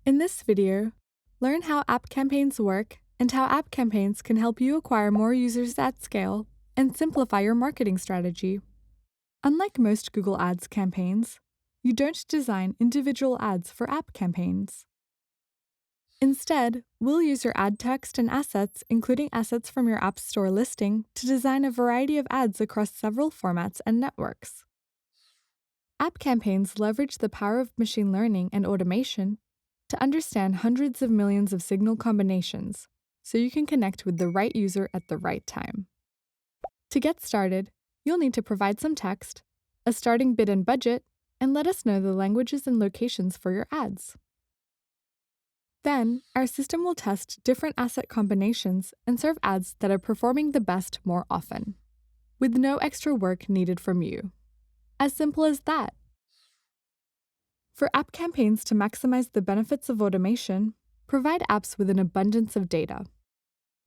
In this video, learn how app campaigns work and how app campaigns can help you acquire more users at scale and simplify your marketing strategy. Unlike most Google Ads campaigns, you don't design individual ads for app campaigns. Instead, we'll use your ad text and assets, including assets from your App Store listing, to design a variety of ads across several formats and networks. App campaigns leverage the power of machine learning and automation to understand hundreds of millions of signal combinations, so you can connect with the right user at the right time. To get started, you'll need to provide some text, a starting bid and budget, and let us know the languages and locations for your ads. Then, our system will test different asset combinations and serve ads that are performing the best more often, with no extra work needed from you. As simple as that. For app campaigns to maximize the benefits of automation, provide apps with an abundance of data.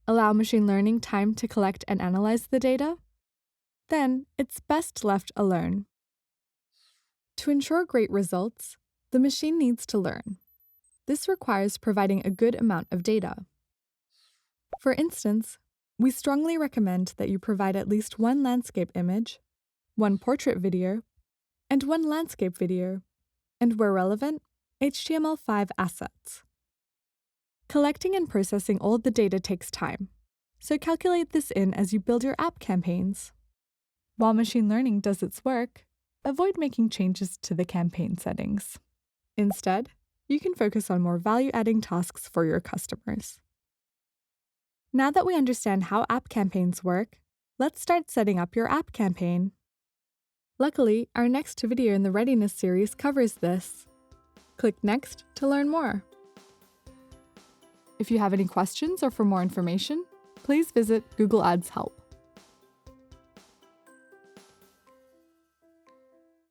Allow machine learning time to collect and analyze the data. Then, it's best left alone. To ensure great results, the machine needs to learn. This requires providing a good amount of data. For instance, we strongly recommend that you provide at least one landscape image, one portrait video, and one landscape video, and where relevant, HTML5 assets. Collecting and processing all the data takes time, so calculate this in as you build your app campaigns. While machine learning does its work, avoid making changes to the campaign settings. Instead, you can focus on more value-adding tasks for your customers. Now that we understand how app campaigns work, let's start setting up your app campaign. Luckily, our next video in the Readiness series covers this. Click Next to learn more. If you have any questions or for more information, please visit Google Ads Help.